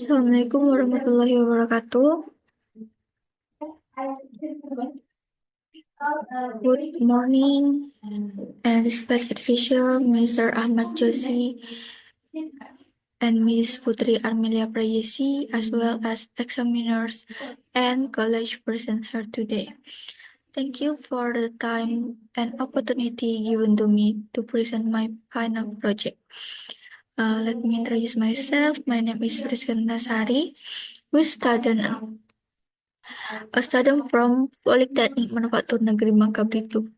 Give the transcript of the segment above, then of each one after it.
Assalamualaikum warahmatullahi wabarakatuh. Good morning and respected official Mr. Ahmad Joshi and Ms. Putri Armelia Prayesi, as well as examiners and college present here today. Thank you for the time and opportunity given to me to present my final project. Let me introduce myself. My name is Priska Nasari, who studied a student from Polytechnic Manufaktur Negeri Bangka Belitung.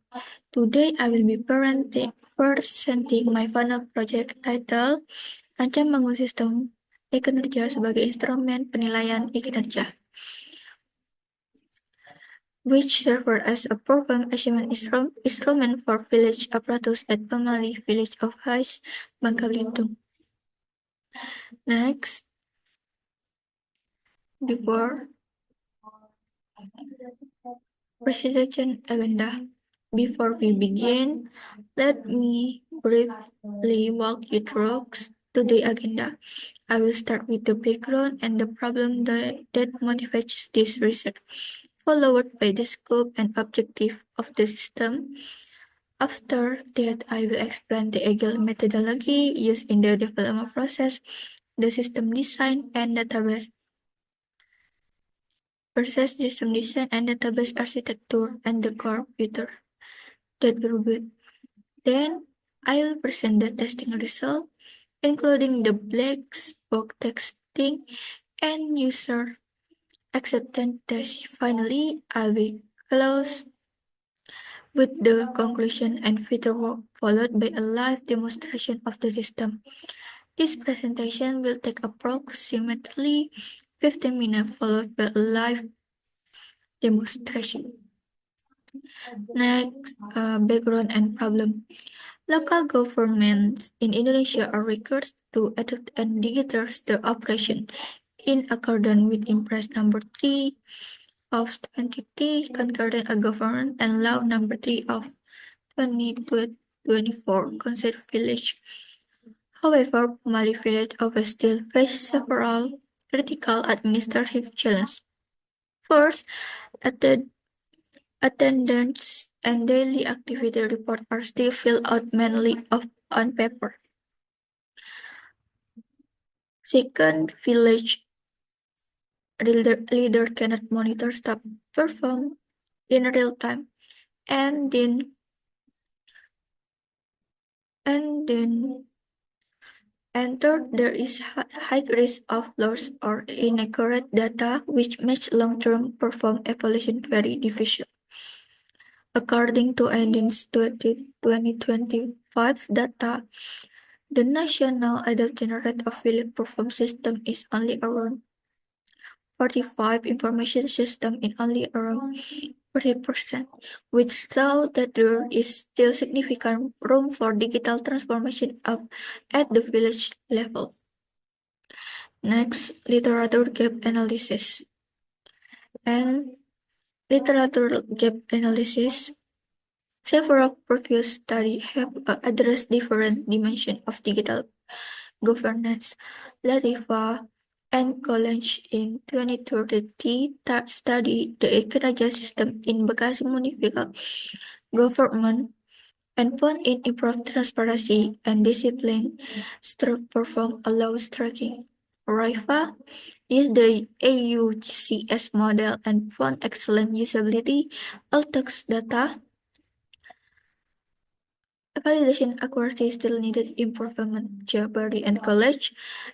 Today, I will be presenting my final project titled Rancang Bangun Sistem E-Kinerja sebagai Instrumen Penilaian E-Kinerja, which served as a performance achievement instrument for village apparatus at Pemali Village of Hais, Bangka Belitung. Next, before presentation agenda. Before we begin, let me briefly walk you through today's agenda. I will start with the background and the problem that motivates this research, followed by the scope and objective of the system. After that, I will explain the agile methodology used in the development process, the system design and database versus system design and database architecture, and the core feature that will build. Then, I will present the testing result, including the black box testing and user acceptance test. Finally, I will close with the conclusion and feature work, followed by a live demonstration of the system. This presentation will take approximately 15 minutes, followed by a live demonstration. Next, background and problem. Local governments in Indonesia are required to adopt and digitize the operation in accordance with Impres number 3 of 2020, concurrent a government, and Law number 3 of 2024, Concept Village. However, Pemali Village office still face several critical administrative challenges. First, attendance and daily activity report are still filled out manually on paper. Second, village leader cannot monitor staff perform in real time, and then third, there is high risk of loss or inaccurate data, which makes long-term perform evaluation very difficult. According to INDIN's 2025 data, the national adoption rate of village perform system is only around 45, information system in only around 40%, which shows that there is still significant room for digital transformation at the village level. Next, literature gap analysis. And literature gap analysis. Several previous studies have addressed different dimensions of digital governance. Latifa and College in 2030 studied the e-Kinerja system in Bekasi Municipal Government and found it improved transparency and discipline perform allows tracking. RIFA is the AUCS model and found excellent usability, all text data. Validation accuracy still needed improvement. Jabari and College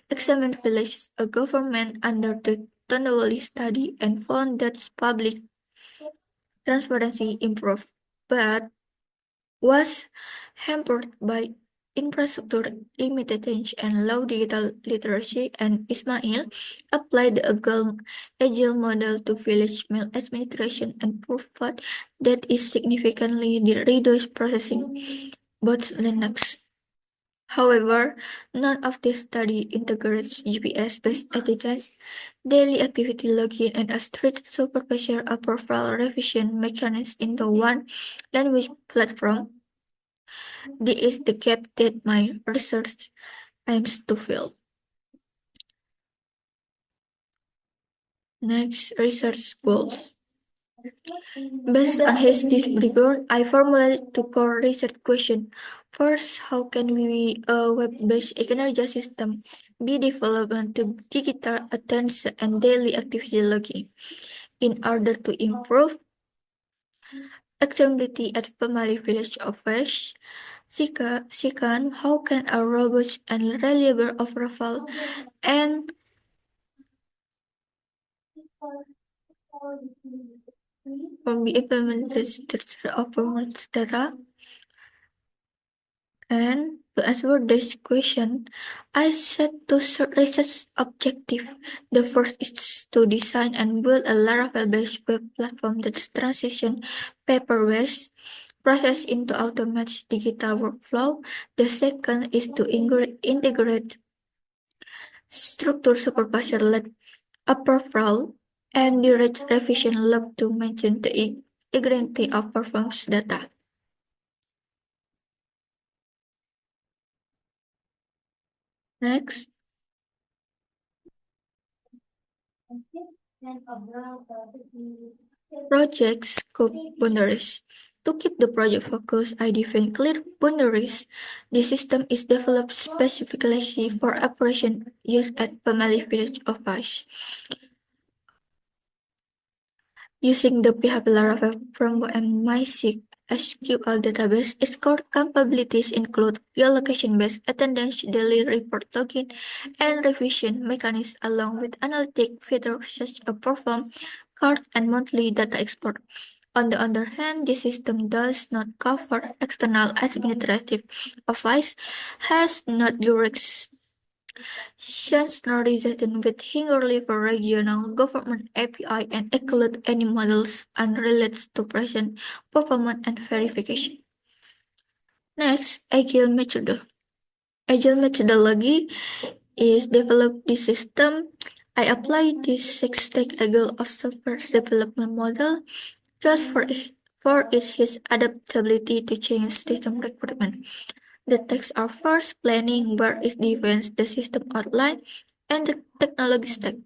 examined village government under the Tonawali study and found that public transparency improved, but was hampered by infrastructure limitations and low digital literacy. And Ismail applied the agile model to village mail administration and proved that it significantly reduced processing bottlenecks. However, none of this study integrates GPS-based attendance, daily activity logging, and a strict supervisor approval revision mechanism into one language platform. This is the gap that my research aims to fill. Next, research goals. Based on his background, I formulated two core research questions. First, how can a web-based energy system be developed to digital attendance and daily activity logging in order to improve accessibility at family village office? Second, how can a robust and reliable approval and from the implemented of data? And to answer this question, I set two research objectives. The first is to design and build a Laravel-based web platform that transitions paper-based process into automated digital workflow. The second is to integrate structured supervisor-led approval and direct revision log to maintain the integrity of performance data. Next, project scope boundaries. To keep the project focused, I define clear boundaries. The system is developed specifically for operation use at family village office. Using the PHP Laravel framework and MySQL database, its core capabilities include geolocation-based attendance, daily report login, and revision mechanisms, along with analytic features such as perform, card, and monthly data export. On the other hand, the system does not cover external administrative advice, has not direct standardization with Hingerly for regional government API and include any models unrelated to present performance and verification. Next, Agile method. Agile methodology is develop the system. I apply the six-step Agile of software development model just for his adaptability to change system requirement. The tasks are first planning where it defines the system outline and the technology stack.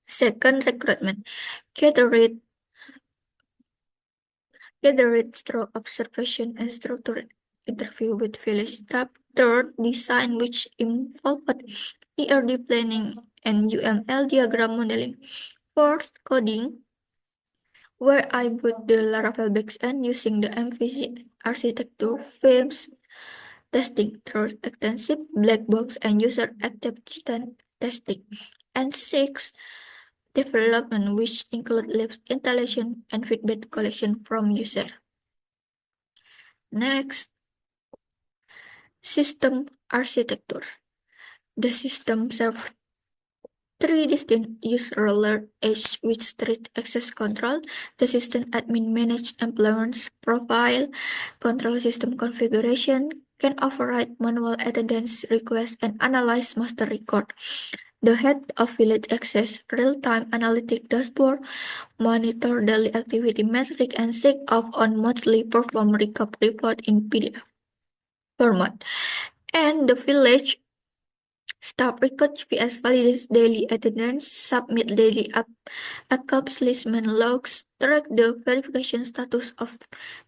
Second, recruitment. Gather it through observation and structured interview with village staff. Third, design, which involved ERD planning and UML diagram modeling. Fourth, coding, where I put the Laravel backend using the MVC architecture, themes, testing through extensive black box and user acceptance testing. And six, development, which include lab installation and feedback collection from user. Next, system architecture. The system serves three distinct user layers with strict access control. The system admin manage employees profile, control system configuration, can override manual attendance requests, and analyze master record. The head of village access real-time analytic dashboard, monitor daily activity metric, and sign off on monthly perform recap report in PDF format. And the village staff record GPS validates daily attendance, submit daily accomplishment logs, track the verification status of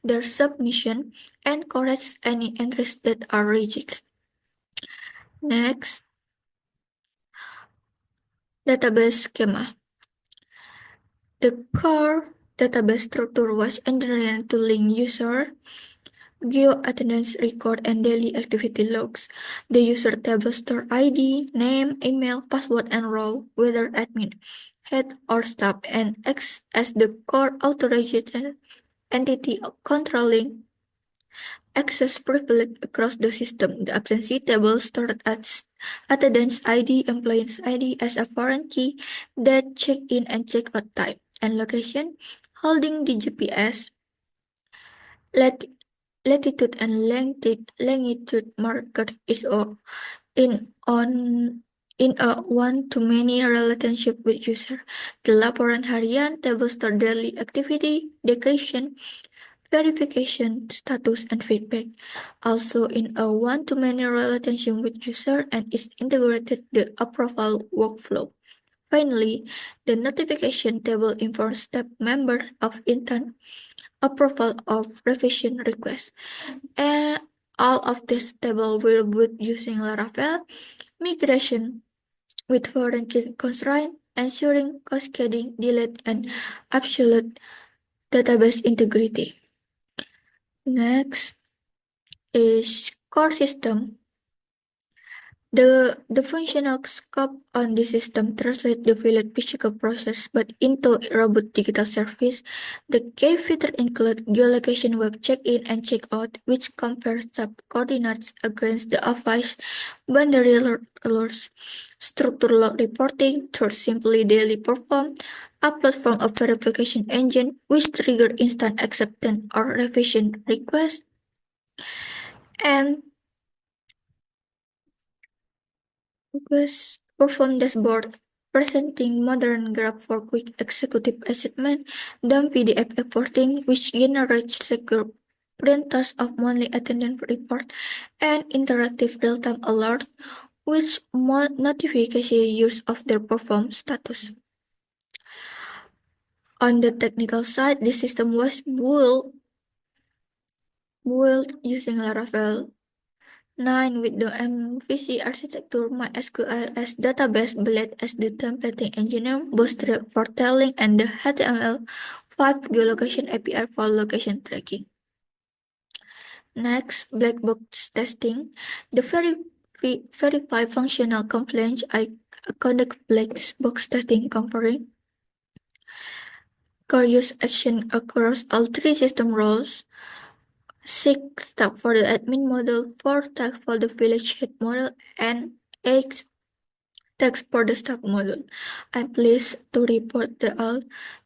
their submission, and corrects any entries that are rejected. Next, database schema. The core database structure was engineered to link user, geo attendance record, and daily activity logs. The user table store ID, name, email, password, and role, whether admin, head, or staff, and acts as the core authorized entity controlling access privilege across the system. The absentee table stored as attendance ID, employee's ID as a foreign key, that check-in and check-out type, and location, holding the GPS, latitude and longitude marker is in a one-to-many relationship with user. The laporan harian table store daily activity, description, verification, status, and feedback. Also in a one-to-many relationship with user and is integrated the approval workflow. Finally, the notification table informs staff members of intent approval of revision requests. And all of this table will be using Laravel migration with foreign constraint, ensuring cascading, delete, and absolute database integrity. Next is core system. The functional scope on the system translates the valid physical process but into a robust digital service. The key features include geolocation web check-in and check-out, which compares sub coordinates against the office boundary alerts, structure log reporting through simply daily perform, upload from a verification engine, which trigger instant acceptance or revision request, and perform dashboard presenting modern graph for quick executive achievement, then PDF exporting, which generates secure printers of monthly attendance report, and interactive real-time alerts, which notifies users of their perform status. On the technical side, the system was built using Laravel 9 with the MVC architecture, MySQL as database, Blade as the templating engine, Bootstrap for tailing, and the HTML5 geolocation API for location tracking. Next, black box testing. The verify functional complaints I conduct black box testing covering core use action across all three system roles. 6 tag for the admin model, 4 tag for the village head model, and 8 tags for the staff model. I'm pleased to report that all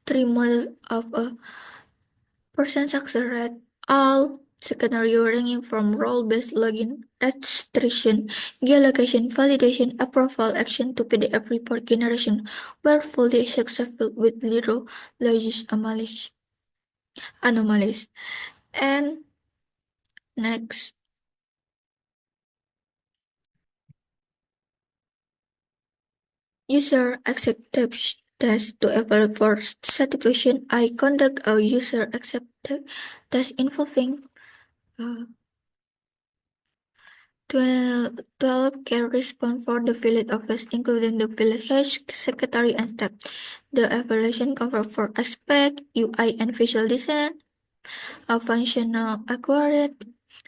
three models of a percent success rate, all scenario ranging from role-based login, registration, geolocation, validation, approval action to PDF report generation were fully successful with zero logis anomalies. And next, user acceptance test to evaluate for certification. I conduct a user acceptance test involving uh, 12 can respond for the village office, including the village head, secretary, and staff. The evaluation covers four aspects: UI and visual design, a functional accurate,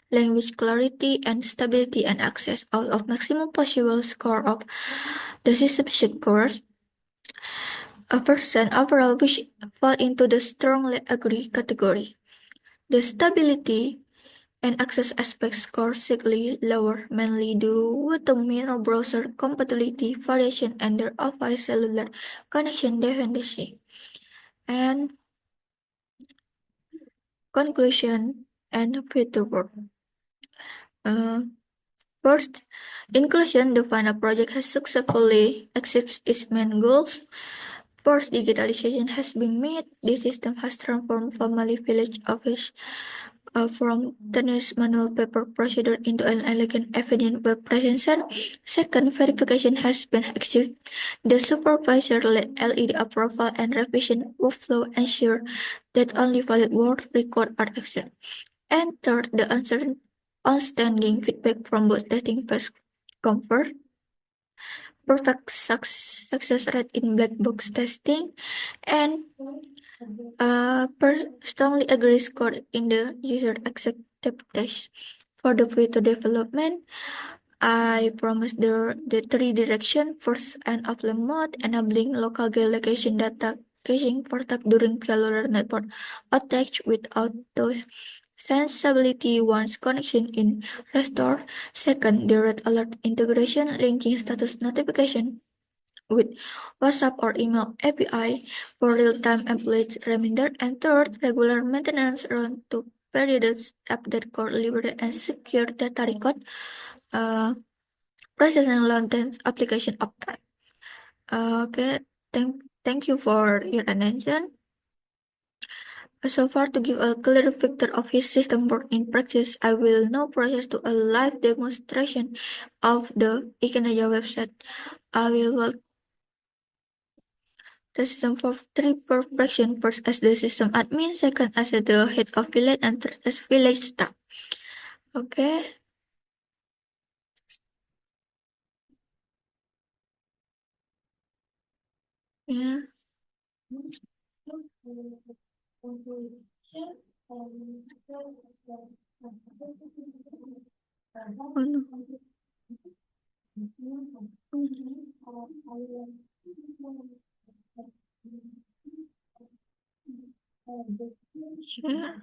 language clarity, and stability and access. Out of maximum possible score of the system scores, a percent overall which fall into the strongly agree category. The stability and access aspects score slightly lower, mainly due to minor browser compatibility variation and their office cellular connection dependency. And conclusion and future work. Uh, First, inclusion, the final project has successfully achieved its main goals. First, digitalization has been made. The system has transformed family village office from tedious manual paper procedure into an elegant, efficient web presenter. Second, verification has been achieved. The supervisor-led LED approval and revision workflow ensure that only valid work records are accepted. And third, the outstanding feedback from both testing phase comfort, perfect success rate in black box testing, and strongly agree score in the user acceptance test. For the future development, I promise the three direction: first, and offline mode, enabling local geolocation data caching for tap during cellular network attached without those sensibility once connection in restore. Second, the red alert integration linking status notification with WhatsApp or email API for real-time updates reminder. And third, regular maintenance run to periods update core library and secure data record processing long-term application uptime. Okay, thank you for your attention. So far, to give a clear picture of his system work in practice, I will now proceed to a live demonstration of the Ikineja website. I will The system for three profession: first as the system admin, second as the head of village, and third as village staff. Okay. Yeah. Oh, no. Yeah.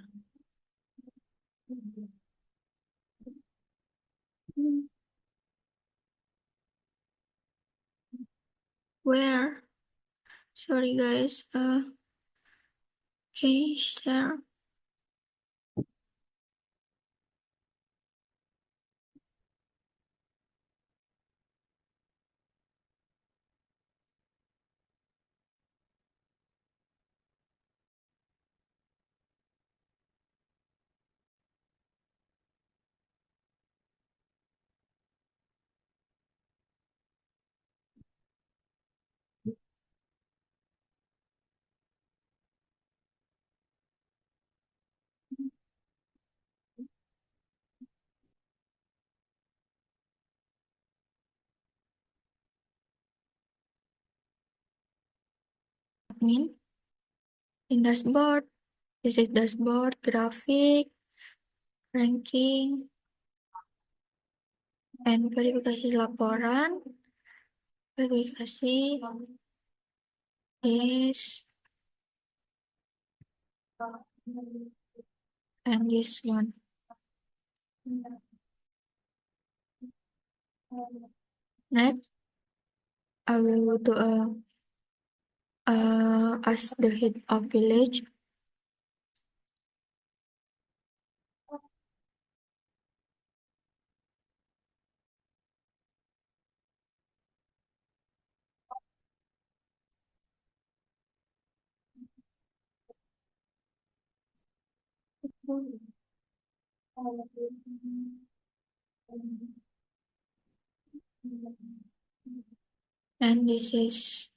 Where? Sorry guys. Change there. Admin. In dashboard. This is dashboard, graphic, ranking, and verifikasi laporan. Verifikasi is and this one. Next, I will go to as the head of village. And this is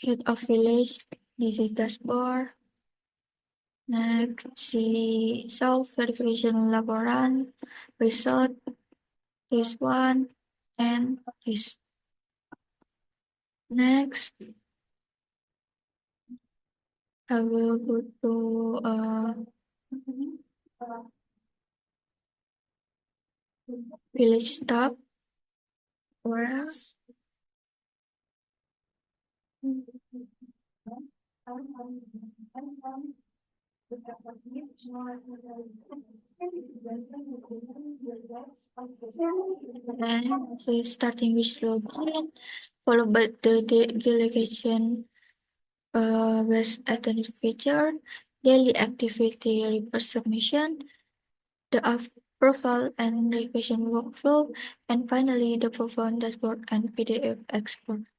head of village. This is dashboard. Next, see self verification laporan, result, this one, and this. Next, I will go to village staff. Where? And so starting with login, followed by the delegation based attendance feature, daily activity report submission, the approval and revision workflow, and finally the perform dashboard and PDF export.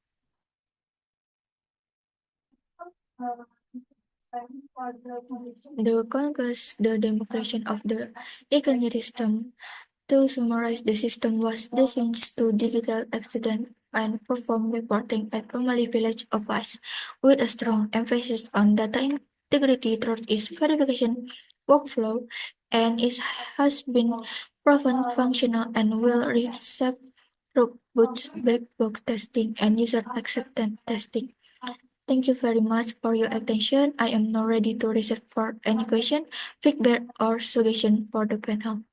The concludes the demonstration of the e-commerce system. To summarize, the system was designed to digital accident and perform reporting at Pamali Village Office with a strong emphasis on data integrity through its verification workflow, and it has been proven functional and will receive through both black box testing and user acceptance testing. Thank you very much for your attention. I am now ready to receive for any question, feedback, or suggestion for the panel.